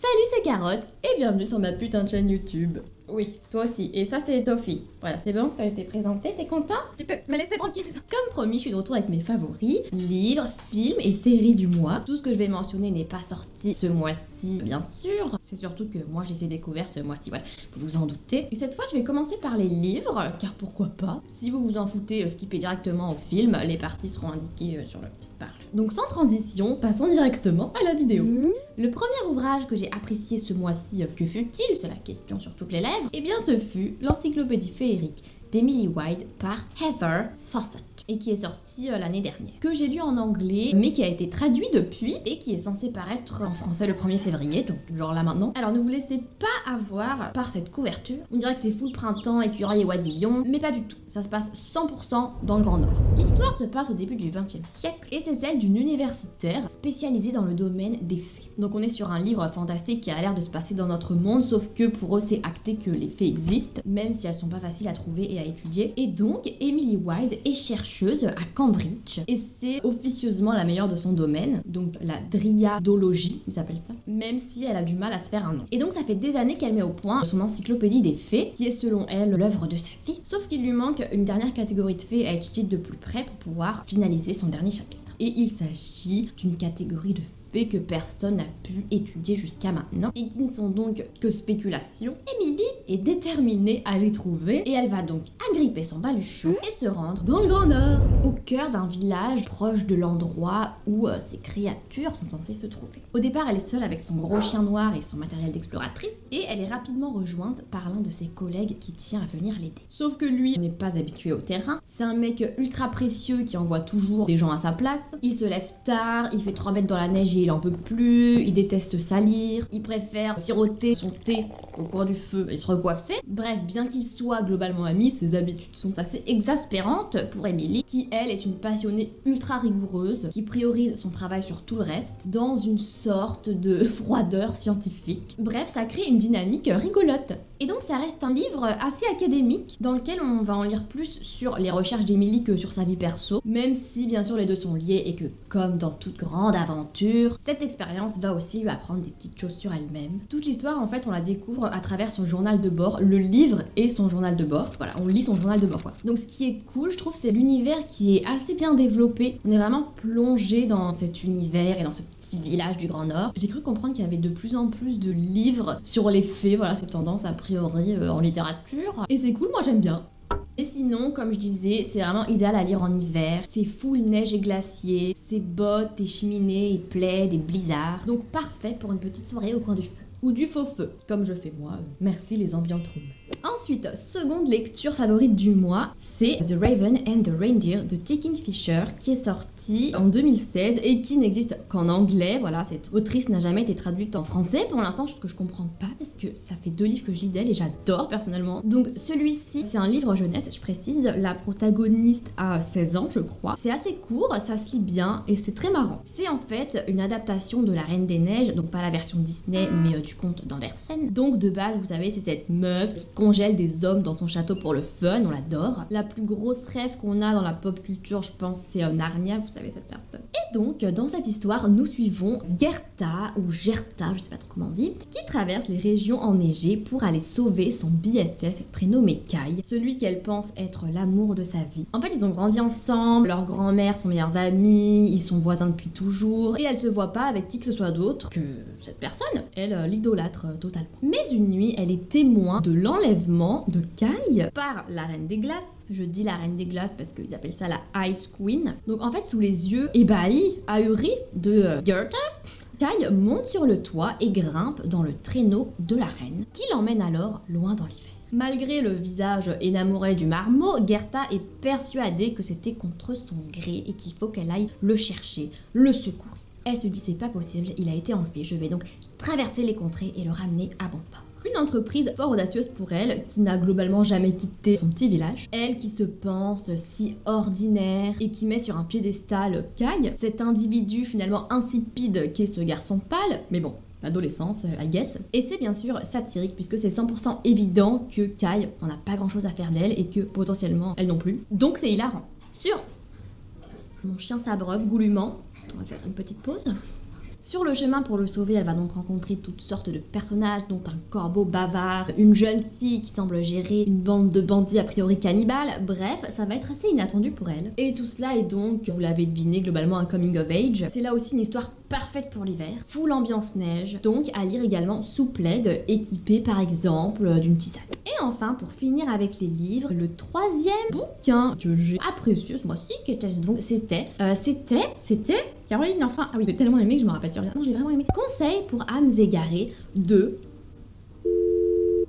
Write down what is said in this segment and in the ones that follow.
Salut, c'est Carotte et bienvenue sur ma putain de chaîne YouTube. Oui, toi aussi. Et ça, c'est Toffee. Voilà, c'est bon, t'as été présenté, t'es content? Tu peux me laisser tranquille. Comme promis, je suis de retour avec mes favoris, livres, films et séries du mois. Tout ce que je vais mentionner n'est pas sorti ce mois-ci, bien sûr. C'est surtout que moi, je les ai découverts ce mois-ci, voilà, vous vous en doutez. Et cette fois, je vais commencer par les livres, car pourquoi pas? Si vous vous en foutez, skippez directement au film, les parties seront indiquées sur le petit parle. Donc sans transition, passons directement à la vidéo. Le premier ouvrage que j'ai apprécié ce mois-ci, que fut-il? C'est la question sur toutes les lèvres. Eh bien ce fut l'encyclopédie féerique d'Emily Wilde par Heather Fawcett et qui est sorti l'année dernière, que j'ai lu en anglais mais qui a été traduit depuis et qui est censé paraître en français le 1er février, donc genre là maintenant. Alors ne vous laissez pas avoir par cette couverture, on dirait que c'est full printemps, écureuil et oisillon, mais pas du tout, ça se passe 100% dans le Grand Nord. L'histoire se passe au début du XXe siècle et c'est celle d'une universitaire spécialisée dans le domaine des fées. Donc on est sur un livre fantastique qui a l'air de se passer dans notre monde, sauf que pour eux c'est acté que les fées existent, même si elles sont pas faciles à trouver et à étudier. Et donc Emily Wilde est chercheuse à Cambridge et c'est officieusement la meilleure de son domaine, donc la dryadologie, ils appellent ça, même si elle a du mal à se faire un nom. Et donc ça fait des années qu'elle met au point son encyclopédie des fées, qui est selon elle l'œuvre de sa vie, sauf qu'il lui manque une dernière catégorie de fées à étudier de plus près pour pouvoir finaliser son dernier chapitre. Et il s'agit d'une catégorie de fées que personne n'a pu étudier jusqu'à maintenant et qui ne sont donc que spéculations. Emily est déterminée à les trouver et elle va donc agripper son baluchon et se rendre dans le Grand Nord, au cœur d'un village proche de l'endroit où ces créatures sont censées se trouver. Au départ, elle est seule avec son gros chien noir et son matériel d'exploratrice et elle est rapidement rejointe par l'un de ses collègues qui tient à venir l'aider. Sauf que lui n'est pas habitué au terrain, c'est un mec ultra précieux qui envoie toujours des gens à sa place, il se lève tard, il fait 3 mètres dans la neige et il en peut plus, il déteste salir, il préfère siroter son thé au coin du feu et se recoiffer. Bref, bien qu'ils soient globalement amis, ses habitudes sont assez exaspérantes pour Emily, qui elle est une passionnée ultra rigoureuse, qui priorise son travail sur tout le reste, dans une sorte de froideur scientifique. Bref, ça crée une dynamique rigolote. Et donc ça reste un livre assez académique, dans lequel on va en lire plus sur les recherches d'Emily que sur sa vie perso, même si bien sûr les deux sont liés et que comme dans toute grande aventure, cette expérience va aussi lui apprendre des petites choses sur elle-même. Toute l'histoire en fait on la découvre à travers son journal de bord, le livre et son journal de bord, voilà on lit son journal de bord quoi. Donc ce qui est cool je trouve c'est l'univers qui est assez bien développé, on est vraiment plongé dans cet univers et dans ce petit village du Grand Nord. J'ai cru comprendre qu'il y avait de plus en plus de livres sur les fées, voilà c'est tendance a priori en littérature et c'est cool, moi j'aime bien. Et sinon, comme je disais, c'est vraiment idéal à lire en hiver. C'est full neige et glacier, c'est bottes et cheminées et plaids et blizzards. Donc parfait pour une petite soirée au coin du feu. Ou du faux feu, comme je fais moi. Merci les ambiantes rooms. Ensuite, seconde lecture favorite du mois, c'est The Raven and the Reindeer de T. Kingfisher qui est sorti en 2016 et qui n'existe qu'en anglais. Voilà, cette autrice n'a jamais été traduite en français pour l'instant, chose que je comprends pas parce que ça fait 2 livres que je lis d'elle et j'adore personnellement. Donc celui-ci, c'est un livre jeunesse, je précise, la protagoniste a 16 ans je crois. C'est assez court, ça se lit bien et c'est très marrant. C'est en fait une adaptation de La Reine des Neiges, donc pas la version Disney mais du conte d'Andersen. Donc de base, vous savez, c'est cette meuf qui congèle des hommes dans son château pour le fun, on l'adore. La plus grosse rêve qu'on a dans la pop culture, je pense, c'est Narnia, vous savez cette personne. Et donc, dans cette histoire, nous suivons Gerta, ou Gerta, je sais pas trop comment on dit, qui traverse les régions enneigées pour aller sauver son BFF prénommé Kai, celui qu'elle pense être l'amour de sa vie. En fait, ils ont grandi ensemble, leurs grands-mères sont meilleures amies, ils sont voisins depuis toujours, et elle se voit pas avec qui que ce soit d'autre que cette personne. Elle l'idolâtre totalement. Mais une nuit, elle est témoin de l'enlèvement de Kai par la Reine des Glaces. Je dis la Reine des Glaces parce qu'ils appellent ça la Ice Queen. Donc en fait, sous les yeux ébahis, ahuris de Gerta, Kai monte sur le toit et grimpe dans le traîneau de la reine, qui l'emmène alors loin dans l'hiver. Malgré le visage énamouré du marmot, Gerta est persuadée que c'était contre son gré et qu'il faut qu'elle aille le chercher, le secourir. Elle se dit c'est pas possible, il a été enlevé, je vais donc traverser les contrées et le ramener à bon port. Une entreprise fort audacieuse pour elle, qui n'a globalement jamais quitté son petit village. Elle qui se pense si ordinaire et qui met sur un piédestal Kai, cet individu finalement insipide qu'est ce garçon pâle, mais bon, l'adolescence, I guess. Et c'est bien sûr satirique puisque c'est 100% évident que Kai n'en a pas grand chose à faire d'elle et que potentiellement elle non plus. Donc c'est hilarant. Sur mon chien s'abreuve goulûment, on va faire une petite pause. Sur le chemin pour le sauver, elle va donc rencontrer toutes sortes de personnages, dont un corbeau bavard, une jeune fille qui semble gérer une bande de bandits a priori cannibales. Bref, ça va être assez inattendu pour elle. Et tout cela est donc, vous l'avez deviné, globalement un coming of age. C'est là aussi une histoire parfaite pour l'hiver, full ambiance neige, donc à lire également sous plaid, équipé par exemple d'une tisane. Et enfin, pour finir avec les livres, le troisième bouquin que j'ai apprécié ce mois-ci, qu'était-ce donc? C'était Caroline, enfin, ah oui, j'ai tellement aimé que je me rappelle sur non, j'ai vraiment aimé. Conseil pour âmes égarées de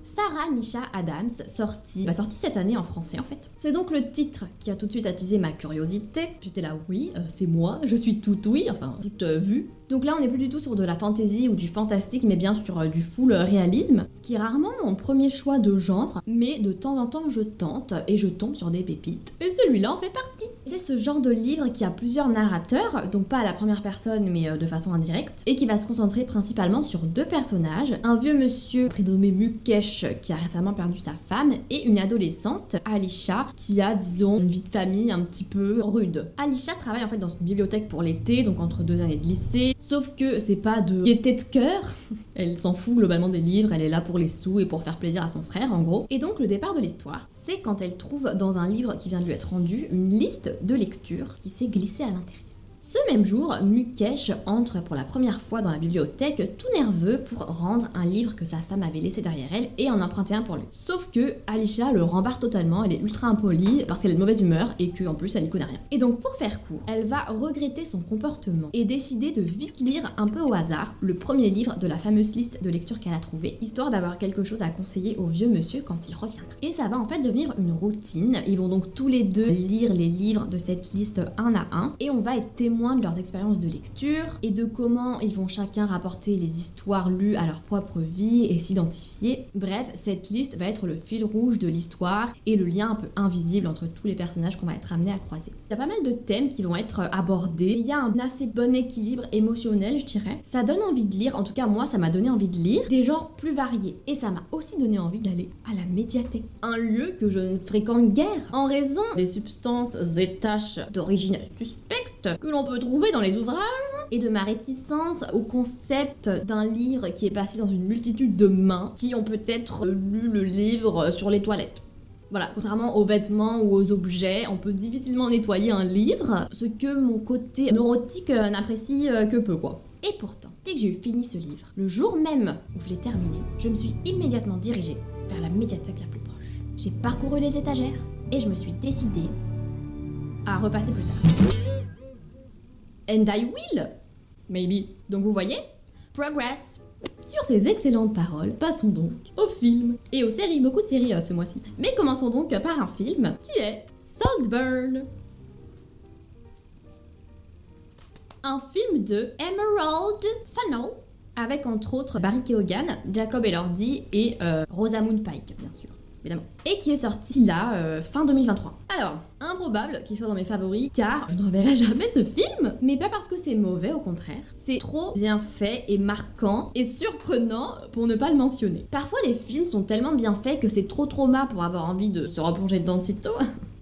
Sarah Nisha Adams, sorti cette année en français en fait. C'est donc le titre qui a tout de suite attisé ma curiosité. J'étais là, oui, c'est moi, je suis toute oui, enfin toute vue. Donc là on n'est plus du tout sur de la fantasy ou du fantastique, mais bien sur du full réalisme, ce qui est rarement mon premier choix de genre, mais de temps en temps je tente et je tombe sur des pépites. Et celui-là en fait partie. C'est ce genre de livre qui a plusieurs narrateurs, donc pas à la première personne mais de façon indirecte, et qui va se concentrer principalement sur deux personnages, un vieux monsieur prénommé Mukesh qui a récemment perdu sa femme, et une adolescente, Alisha, qui a, disons, une vie de famille un petit peu rude. Alisha travaille en fait dans une bibliothèque pour l'été, donc entre 2 années de lycée, sauf que c'est pas de gaieté de cœur, elle s'en fout globalement des livres, elle est là pour les sous et pour faire plaisir à son frère en gros. Et donc le départ de l'histoire, c'est quand elle trouve dans un livre qui vient de lui être rendu une liste de lecture qui s'est glissée à l'intérieur. Ce même jour, Mukesh entre pour la première fois dans la bibliothèque tout nerveux pour rendre un livre que sa femme avait laissé derrière elle et en emprunter un pour lui. Sauf que Alisha le rembarre totalement, elle est ultra impolie parce qu'elle est de mauvaise humeur et qu'en plus elle n'y connaît rien. Et donc pour faire court, elle va regretter son comportement et décider de vite lire un peu au hasard le premier livre de la fameuse liste de lecture qu'elle a trouvée, histoire d'avoir quelque chose à conseiller au vieux monsieur quand il reviendra. Et ça va en fait devenir une routine, ils vont donc tous les deux lire les livres de cette liste un à un et on va être témoin de leurs expériences de lecture et de comment ils vont chacun rapporter les histoires lues à leur propre vie et s'identifier. Bref, cette liste va être le fil rouge de l'histoire et le lien un peu invisible entre tous les personnages qu'on va être amenés à croiser. Il y a pas mal de thèmes qui vont être abordés, il y a un assez bon équilibre émotionnel, je dirais. Ça donne envie de lire, en tout cas moi ça m'a donné envie de lire, des genres plus variés. Et ça m'a aussi donné envie d'aller à la médiathèque, un lieu que je ne fréquente guère en raison des substances et tâches d'origine suspecte que l'on peut trouver dans les ouvrages et de ma réticence au concept d'un livre qui est passé dans une multitude de mains qui ont peut-être lu le livre sur les toilettes. Voilà, contrairement aux vêtements ou aux objets, on peut difficilement nettoyer un livre, ce que mon côté neurotique n'apprécie que peu quoi. Et pourtant, dès que j'ai eu fini ce livre, le jour même où je l'ai terminé, je me suis immédiatement dirigée vers la médiathèque la plus proche. J'ai parcouru les étagères et je me suis décidée à repasser plus tard. And I will, maybe. Donc vous voyez, progress. Sur ces excellentes paroles, passons donc au film et aux séries, beaucoup de séries ce mois-ci. Mais commençons donc par un film qui est Saltburn. Un film de Emerald Fennell, avec entre autres Barry Keoghan, Jacob Elordi et Rosamund Pike, bien sûr. Évidemment. Et qui est sorti là, fin 2023. Alors, improbable qu'il soit dans mes favoris, car je ne reverrai jamais ce film, mais pas parce que c'est mauvais, au contraire. C'est trop bien fait et marquant et surprenant pour ne pas le mentionner. Parfois, les films sont tellement bien faits que c'est trop trauma pour avoir envie de se replonger dedans de sitôt,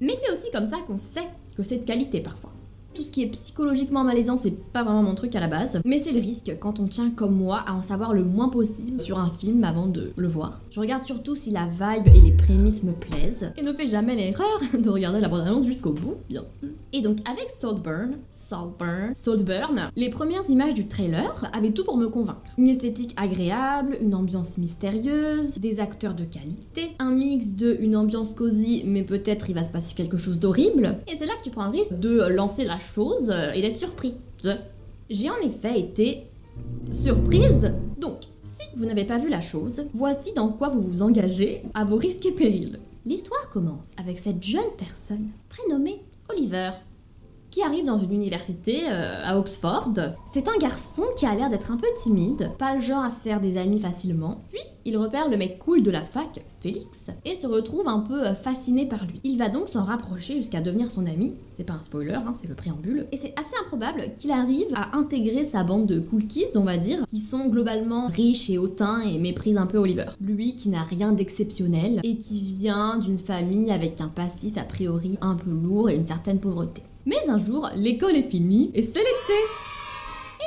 mais c'est aussi comme ça qu'on sait que c'est de qualité parfois. Tout ce qui est psychologiquement malaisant, c'est pas vraiment mon truc à la base, mais c'est le risque quand on tient comme moi à en savoir le moins possible sur un film avant de le voir. Je regarde surtout si la vibe et les prémices me plaisent, et ne fais jamais l'erreur de regarder la bande-annonce jusqu'au bout, bien. Et donc avec Saltburn, les premières images du trailer avaient tout pour me convaincre. Une esthétique agréable, une ambiance mystérieuse, des acteurs de qualité, un mix de une ambiance cosy, mais peut-être il va se passer quelque chose d'horrible, et c'est là que tu prends le risque de lancer la chose et d'être surpris. J'ai en effet été surprise. Donc, si vous n'avez pas vu la chose, voici dans quoi vous vous engagez à vos risques et périls. L'histoire commence avec cette jeune personne prénommée Oliver, qui arrive dans une université à Oxford. C'est un garçon qui a l'air d'être un peu timide, pas le genre à se faire des amis facilement. Puis, il repère le mec cool de la fac, Félix, et se retrouve un peu fasciné par lui. Il va donc s'en rapprocher jusqu'à devenir son ami. C'est pas un spoiler, hein, c'est le préambule. Et c'est assez improbable qu'il arrive à intégrer sa bande de cool kids, on va dire, qui sont globalement riches et hautains et méprisent un peu Oliver. Lui qui n'a rien d'exceptionnel et qui vient d'une famille avec un passif a priori un peu lourd et une certaine pauvreté. Mais un jour, l'école est finie et c'est l'été.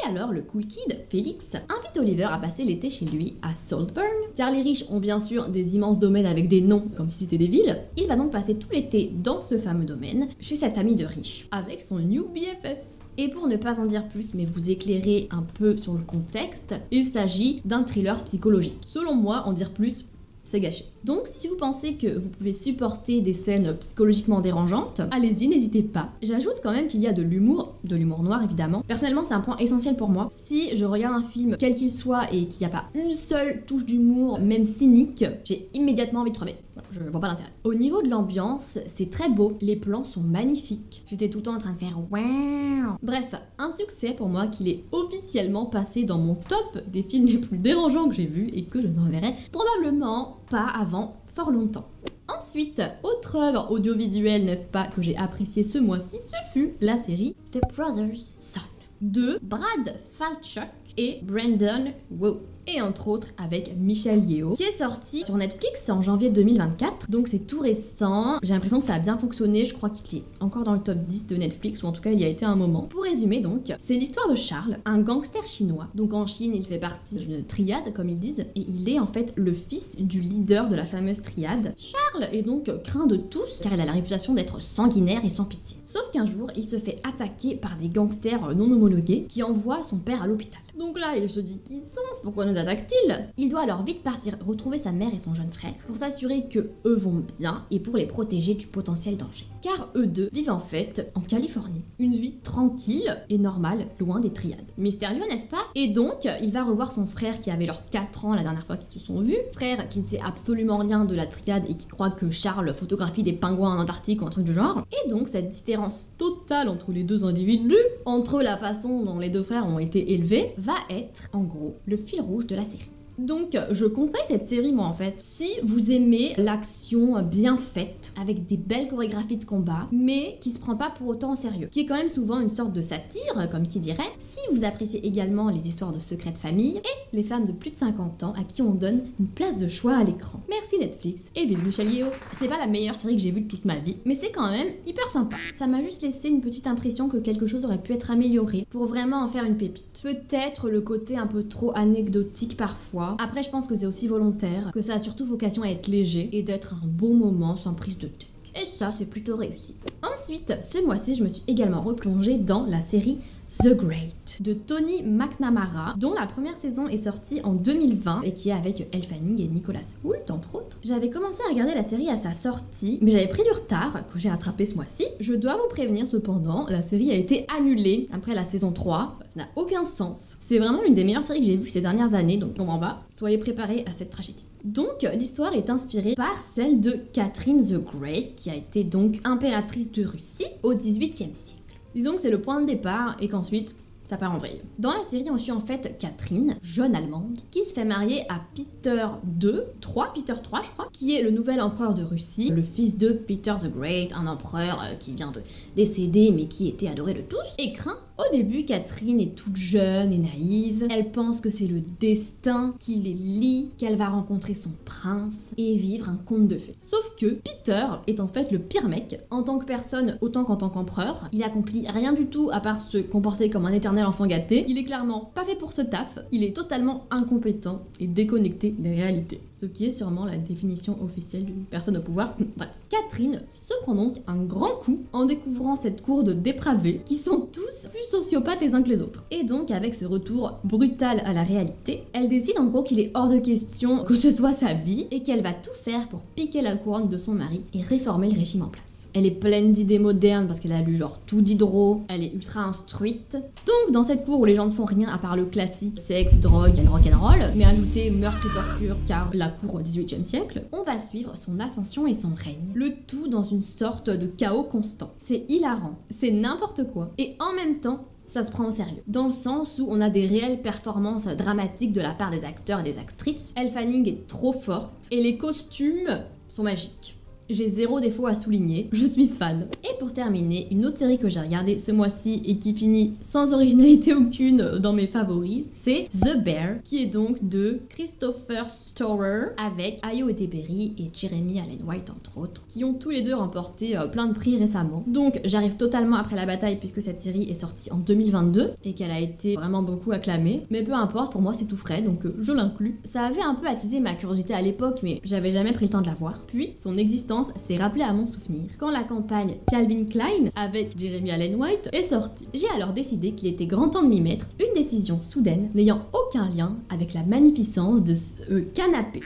Et alors le cool kid, Félix, invite Oliver à passer l'été chez lui à Saltburn. Car les riches ont bien sûr des immenses domaines avec des noms comme si c'était des villes. Il va donc passer tout l'été dans ce fameux domaine, chez cette famille de riches, avec son new BFF. Et pour ne pas en dire plus, mais vous éclairer un peu sur le contexte, il s'agit d'un thriller psychologique. Selon moi, en dire plus, c'est gâché. Donc si vous pensez que vous pouvez supporter des scènes psychologiquement dérangeantes, allez-y, n'hésitez pas. J'ajoute quand même qu'il y a de l'humour noir évidemment. Personnellement, c'est un point essentiel pour moi. Si je regarde un film, quel qu'il soit, et qu'il n'y a pas une seule touche d'humour, même cynique, j'ai immédiatement envie de crever. Je vois pas l'intérêt. Au niveau de l'ambiance, c'est très beau, les plans sont magnifiques. J'étais tout le temps en train de faire waouh. Bref, un succès pour moi qu'il est officiellement passé dans mon top des films les plus dérangeants que j'ai vus et que je ne reverrai probablement pas avant fort longtemps. Ensuite, autre œuvre audiovisuelle, n'est-ce pas, que j'ai appréciée ce mois-ci, ce fut la série The Brother's Son de Brad Falchuk et Brandon Wu. Et entre autres avec Michelle Yeoh, qui est sorti sur Netflix en janvier 2024, donc c'est tout récent. J'ai l'impression que ça a bien fonctionné, je crois qu'il est encore dans le top 10 de Netflix, ou en tout cas il y a été un moment. Pour résumer donc, c'est l'histoire de Charles, un gangster chinois. Donc en Chine, il fait partie d'une triade, comme ils disent, et il est en fait le fils du leader de la fameuse triade. Charles est donc craint de tous, car il a la réputation d'être sanguinaire et sans pitié. Sauf qu'un jour, il se fait attaquer par des gangsters non homologués, qui envoient son père à l'hôpital. Donc là, il se dit qui sont, pourquoi nous attaque-t-il? Il doit alors vite partir retrouver sa mère et son jeune frère pour s'assurer que eux vont bien et pour les protéger du potentiel danger. Car eux deux vivent en fait en Californie. Une vie tranquille et normale, loin des triades. Mystérieux, n'est-ce pas? Et donc, il va revoir son frère qui avait genre 4 ans la dernière fois qu'ils se sont vus. Frère qui ne sait absolument rien de la triade et qui croit que Charles photographie des pingouins en Antarctique ou un truc du genre. Et donc, cette différence totale entre les deux individus, entre la façon dont les deux frères ont été élevés, va être, en gros, le fil rouge de la série. Donc, je conseille cette série, moi, en fait, si vous aimez l'action bien faite, avec des belles chorégraphies de combat, mais qui se prend pas pour autant au sérieux, qui est quand même souvent une sorte de satire, comme qui dirait, si vous appréciez également les histoires de secrets de famille et les femmes de plus de 50 ans à qui on donne une place de choix à l'écran. Merci Netflix et vive Michelle Yeoh. C'est pas la meilleure série que j'ai vue de toute ma vie, mais c'est quand même hyper sympa. Ça m'a juste laissé une petite impression que quelque chose aurait pu être amélioré pour vraiment en faire une pépite. Peut-être le côté un peu trop anecdotique parfois. Après, je pense que c'est aussi volontaire, que ça a surtout vocation à être léger et d'être un bon moment sans prise de tête. Et ça, c'est plutôt réussi. Ensuite, ce mois-ci, je me suis également replongée dans la série The Great de Tony McNamara, dont la première saison est sortie en 2020 et qui est avec Elle Fanning et Nicholas Hoult, entre autres. J'avais commencé à regarder la série à sa sortie, mais j'avais pris du retard que j'ai rattrapé ce mois-ci. Je dois vous prévenir cependant, la série a été annulée après la saison 3. Ça n'a aucun sens. C'est vraiment une des meilleures séries que j'ai vues ces dernières années, donc on m'en va. Soyez préparés à cette tragédie. Donc, l'histoire est inspirée par celle de Catherine the Great, qui a été donc impératrice de Russie au XVIIIe siècle. Disons que c'est le point de départ et qu'ensuite, ça part en vrille. Dans la série, on suit en fait Catherine, jeune allemande, qui se fait marier à Peter III, je crois, qui est le nouvel empereur de Russie, le fils de Peter the Great, un empereur qui vient de décéder mais qui était adoré de tous et craint. Au début, Catherine est toute jeune et naïve. Elle pense que c'est le destin qui les lie, qu'elle va rencontrer son prince et vivre un conte de fées. Sauf que Peter est en fait le pire mec. En tant que personne, autant qu'en tant qu'empereur, il accomplit rien du tout à part se comporter comme un éternel enfant gâté. Il est clairement pas fait pour ce taf. Il est totalement incompétent et déconnecté des réalités. Ce qui est sûrement la définition officielle d'une personne au pouvoir. Bref. Catherine se prend donc un grand coup en découvrant cette cour de dépravés qui sont tous plus sociopathes les uns que les autres. Et donc, avec ce retour brutal à la réalité, elle décide en gros qu'il est hors de question que ce soit sa vie et qu'elle va tout faire pour piquer la couronne de son mari et réformer le régime en place. Elle est pleine d'idées modernes parce qu'elle a lu genre tout Diderot, elle est ultra instruite. Donc dans cette cour où les gens ne font rien à part le classique sexe, drogue and rock'n'roll, mais ajouter meurtre et torture car la cour au XVIIIe siècle, on va suivre son ascension et son règne. Le tout dans une sorte de chaos constant. C'est hilarant, c'est n'importe quoi. Et en même temps, ça se prend au sérieux. Dans le sens où on a des réelles performances dramatiques de la part des acteurs et des actrices. Elle Fanning est trop forte et les costumes sont magiques. J'ai zéro défaut à souligner, je suis fan. Et pour terminer, une autre série que j'ai regardée ce mois-ci et qui finit sans originalité aucune dans mes favoris, c'est The Bear, qui est donc de Christopher Storer avec Ayo Edebiri et Jeremy Allen White entre autres, qui ont tous les deux remporté plein de prix récemment. Donc j'arrive totalement après la bataille puisque cette série est sortie en 2022 et qu'elle a été vraiment beaucoup acclamée, mais peu importe, pour moi c'est tout frais donc je l'inclus. Ça avait un peu attisé ma curiosité à l'époque mais j'avais jamais pris le temps de la voir. Puis son existence s'est rappelée à mon souvenir quand la campagne Calvin Klein avec Jeremy Allen White est sortie. J'ai alors décidé qu'il était grand temps de m'y mettre, une décision soudaine n'ayant aucun lien avec la magnificence de ce canapé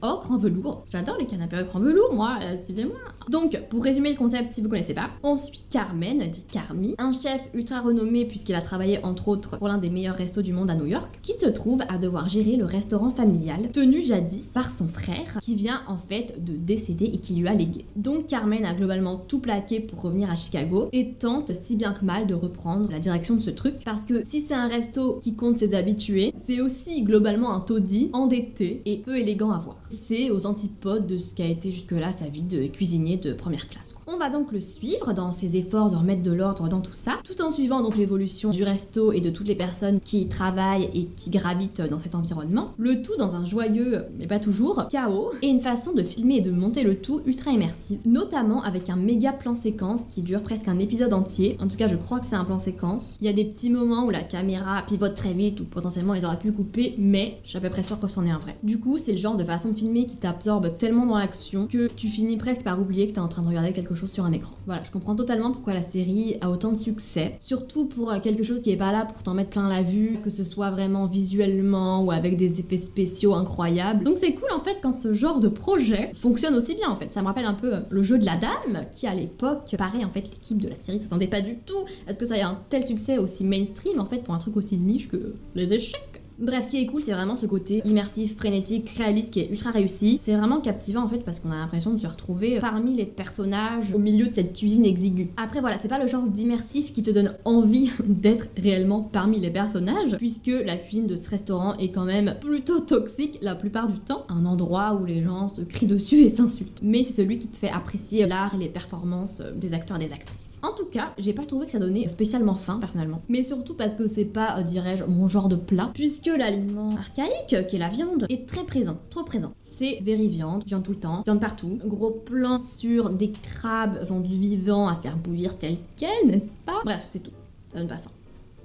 ocre en velours. J'adore les canapés ocre en velours, moi, excusez-moi. Donc, pour résumer le concept, si vous connaissez pas, on suit Carmen, dit Carmi, un chef ultra renommé puisqu'il a travaillé entre autres pour l'un des meilleurs restos du monde à New York, qui se trouve à devoir gérer le restaurant familial tenu jadis par son frère, qui vient en fait de décéder et qui lui a légué. Donc Carmen a globalement tout plaqué pour revenir à Chicago et tente si bien que mal de reprendre la direction de ce truc, parce que si c'est un resto qui compte ses habitués, c'est aussi globalement un taudis endetté et peu élégant à voir. C'est aux antipodes de ce qu'a été jusque-là sa vie de cuisinier de première classe. On va donc le suivre dans ses efforts de remettre de l'ordre dans tout ça, tout en suivant donc l'évolution du resto et de toutes les personnes qui y travaillent et qui gravitent dans cet environnement. Le tout dans un joyeux, mais pas toujours, chaos, et une façon de filmer et de monter le tout ultra immersif, notamment avec un méga plan séquence qui dure presque un épisode entier. En tout cas, je crois que c'est un plan séquence. Il y a des petits moments où la caméra pivote très vite ou potentiellement ils auraient pu couper, mais je suis à peu près sûre que c'en est un vrai. Du coup, c'est le genre de façon de filmer qui t'absorbe tellement dans l'action que tu finis presque par oublier que t'es en train de regarder quelque chose sur un écran. Voilà, je comprends totalement pourquoi la série a autant de succès, surtout pour quelque chose qui est pas là pour t'en mettre plein la vue, que ce soit vraiment visuellement ou avec des effets spéciaux incroyables. Donc c'est cool en fait quand ce genre de projet fonctionne aussi bien en fait. Ça me rappelle un peu le jeu de la dame qui à l'époque, pareil en fait l'équipe de la série s'attendait pas du tout à ce que ça ait un tel succès aussi mainstream en fait pour un truc aussi niche que les échecs. Bref, ce qui est cool, c'est vraiment ce côté immersif, frénétique, réaliste qui est ultra réussi. C'est vraiment captivant en fait parce qu'on a l'impression de se retrouver parmi les personnages au milieu de cette cuisine exiguë. Après voilà, c'est pas le genre d'immersif qui te donne envie d'être réellement parmi les personnages puisque la cuisine de ce restaurant est quand même plutôt toxique la plupart du temps. Un endroit où les gens se crient dessus et s'insultent. Mais c'est celui qui te fait apprécier l'art et les performances des acteurs et des actrices. En tout cas, j'ai pas trouvé que ça donnait spécialement faim personnellement. Mais surtout parce que c'est pas, dirais-je, mon genre de plat puisque l'aliment archaïque, qui est la viande, est très présent, trop présent. C'est very viande tout le temps, viande partout. Gros plan sur des crabes vendus vivants à faire bouillir tel quel, n'est-ce pas? Bref, c'est tout. Ça donne pas faim.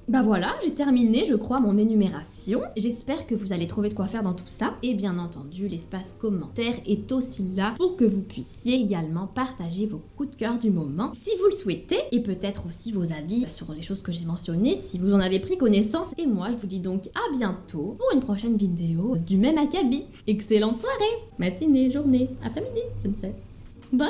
Bah voilà, j'ai terminé, je crois, mon énumération. J'espère que vous allez trouver de quoi faire dans tout ça. Et bien entendu, l'espace commentaire est aussi là pour que vous puissiez également partager vos coups de cœur du moment, si vous le souhaitez, et peut-être aussi vos avis sur les choses que j'ai mentionnées, si vous en avez pris connaissance. Et moi, je vous dis donc à bientôt pour une prochaine vidéo du même acabit. Excellente soirée, matinée, journée, après-midi, je ne sais. Bye!